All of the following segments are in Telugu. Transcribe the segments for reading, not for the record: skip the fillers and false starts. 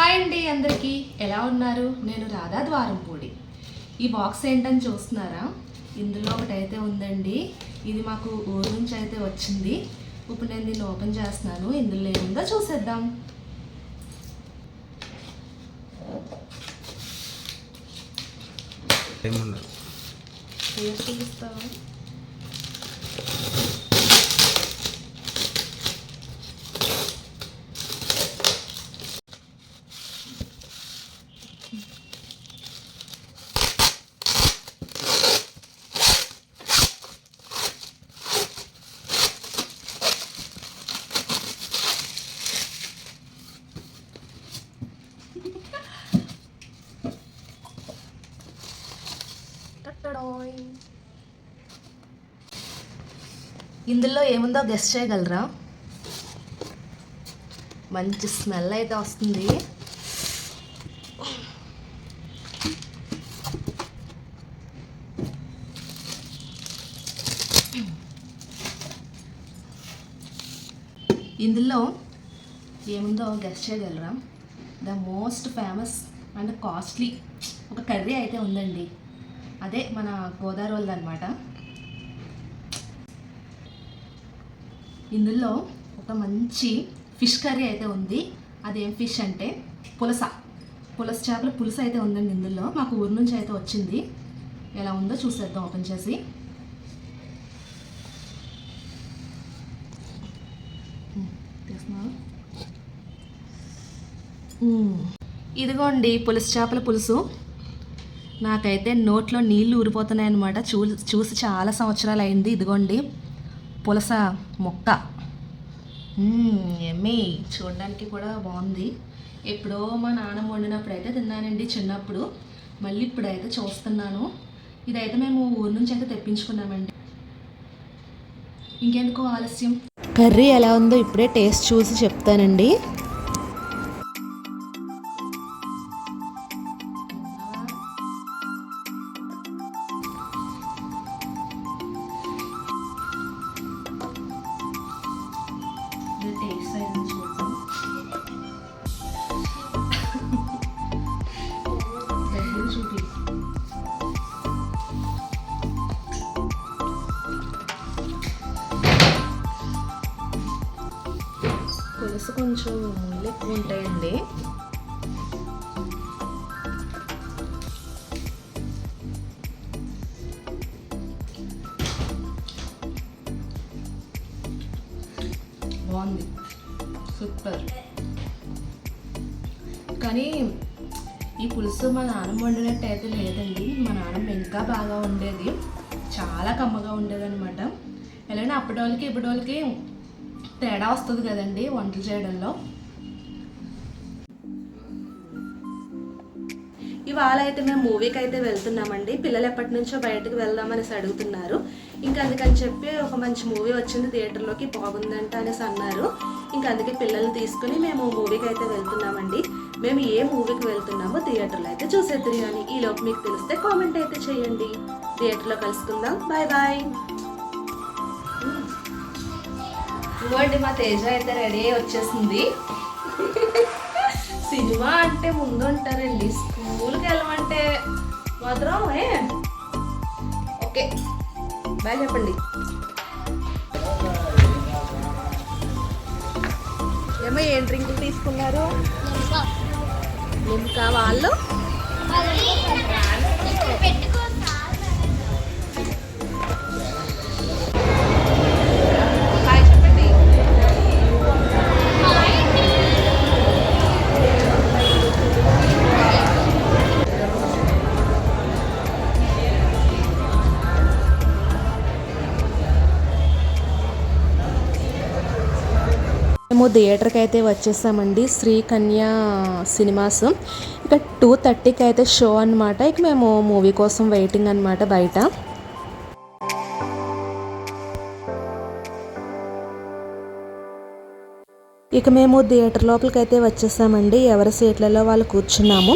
హాయ్ అండి అందరికీ, ఎలా ఉన్నారు? నేను రాధా ద్వారంపూడి. ఈ బాక్స్ ఏంటని చూస్తున్నారా? ఇందులో ఒకటైతే ఉందండి. ఇది మాకు ఊరు నుంచి అయితే వచ్చింది. ఇప్పుడు నేను దీన్ని ఓపెన్ చేస్తున్నాను. ఇందులో ఏముందో చూసేద్దాం. ఇందులో ఏముందో గెస్ట్ చేయగలరా? మంచి స్మెల్ అయితే వస్తుంది. ఇందులో ఏముందో గెస్ట్ చేయగలరా? The most famous and costly ఒక కర్రీ అయితే ఉందండి. అదే మన గోదావరి వాళ్ళది అనమాట. ఇందులో ఒక మంచి ఫిష్ కర్రీ అయితే ఉంది. అదేం ఫిష్ అంటే పులస చేపల పులుసు అయితే ఉందండి. ఇందులో మాకు ఊరు నుంచి అయితే వచ్చింది. ఎలా ఉందో చూసేద్దాం ఓపెన్ చేసి. ఇదిగోండి చేపల పులుసు. నాకైతే నోట్లో నీళ్లు ఊరిపోతున్నాయి అన్నమాట. చూసి చాలా సంవత్సరాలు అయింది. ఇదిగోండి పులస మొక్క. ఎమ్మి చూడడానికి కూడా బాగుంది. ఎప్పుడో మా నాన్నమ్మ వండినప్పుడు అయితే తిన్నానండి చిన్నప్పుడు. మళ్ళీ ఇప్పుడైతే చూస్తున్నాను. ఇదైతే మేము ఊరు నుంచి అయితే తెప్పించుకున్నామండి. ఇంకెందుకు ఆలస్యం, కర్రీ ఎలా ఉందో ఇప్పుడే టేస్ట్ చూసి చెప్తానండి. పులుసు కొంచెం ముళ్ళు ఎక్కువ ఉంటాయండి. బాగుంది, సూపర్. కానీ ఈ పులుసు మా నాన్నమ్మ వండినట్టు అయితే లేదండి. మా నాన్నమ్మ ఇంకా బాగా ఉండేది. చాలా కమ్మగా ఉండేది అనమాట. ఎలాగైనా అప్పటి వాళ్ళకి తేడా వస్తుంది కదండి వంటలు చేయడంలో. ఇవాళ అయితే మేము మూవీకి అయితే వెళ్తున్నామండి. పిల్లలు ఎప్పటి నుంచో బయటకు వెళ్దామనేసి అడుగుతున్నారు. ఇంకా అందుకని చెప్పి ఒక మంచి మూవీ వచ్చింది థియేటర్లోకి, బాగుందంట అనేసి అన్నారు. ఇంకా అందుకే పిల్లల్ని తీసుకుని మేము మూవీకి అయితే వెళ్తున్నామండి. మేము ఏ మూవీకి వెళ్తున్నామో థియేటర్లో అయితే చూసేద్దరు. కానీ ఈలోపు మీకు తెలిస్తే కామెంట్ అయితే చేయండి. థియేటర్లో కలుసుకుందాం. Bye bye. ఇవ్వండి మా తేజ అయితే రెడీ అయ్యి వచ్చేసింది. సినిమా అంటే ముందు ఉంటారండి, స్కూల్కి వెళ్ళమంటే మాత్రం ఓకే బాయ్ చెప్పండి. ఏమో ఏం డ్రింక్ తీసుకున్నారు? ఇంకా వాళ్ళు మేము థియేటర్కి అయితే వచ్చేసామండి. శ్రీకన్య సినిమాస్. ఇక 2:30కి అయితే షో అనమాట. ఇక మేము మూవీ కోసం వెయిటింగ్ అనమాట బయట. ఇక మేము థియేటర్ లోపలికి అయితే వచ్చేసామండి. ఎవరి సీట్లలో వాళ్ళు కూర్చున్నాము.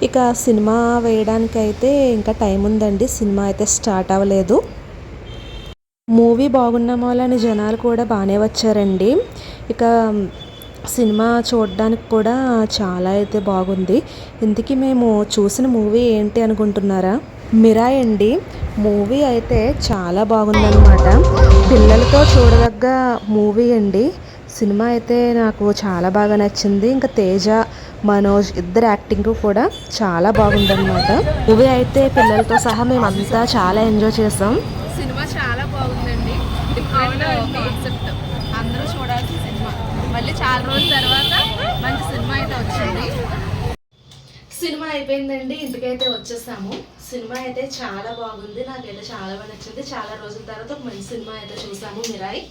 ఇక సినిమా వేయడానికి అయితే ఇంకా టైం ఉందండి. సినిమా అయితే స్టార్ట్ అవ్వలేదు. మూవీ బాగున్న మూలని జనాలు కూడా బాగానే వచ్చారండి. ఇక సినిమా చూడడానికి కూడా చాలా అయితే బాగుంది. ఇంతకీ మేము చూసిన మూవీ ఏంటి అనుకుంటున్నారా? మిరాయ్ అండి. మూవీ అయితే చాలా బాగుందన్నమాట. పిల్లలతో చూడదగ్గ మూవీ అండి. సినిమా అయితే నాకు చాలా బాగా నచ్చింది. ఇంకా తేజ, మనోజ్ ఇద్దరు యాక్టింగ్ కూడా చాలా బాగుందన్నమాట. మూవీ అయితే పిల్లలతో సహా మేమంతా చాలా ఎంజాయ్ చేసాం. సినిమా చాలా బాగుందండి. డిఫరెంట్ కాన్సెప్ట్, అందరూ చూడాల్సిన సినిమా. మళ్ళీ చాలా రోజుల తర్వాత మంచి సినిమా అయితే వచ్చింది. సినిమా అయిపోయిందండి, ఇంటికైతే వచ్చేసాము. సినిమా అయితే చాలా బాగుంది, నాకైతే చాలా బాగా నచ్చింది. చాలా రోజుల తర్వాత ఒక మంచి సినిమా అయితే చూసాము, మిరాయ్.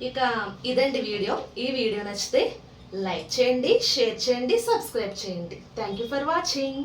ఇక ఇదండి వీడియో. ఈ వీడియో నచ్చితే లైక్ చేయండి, షేర్ చేయండి, సబ్స్క్రైబ్ చేయండి. Thank you for watching.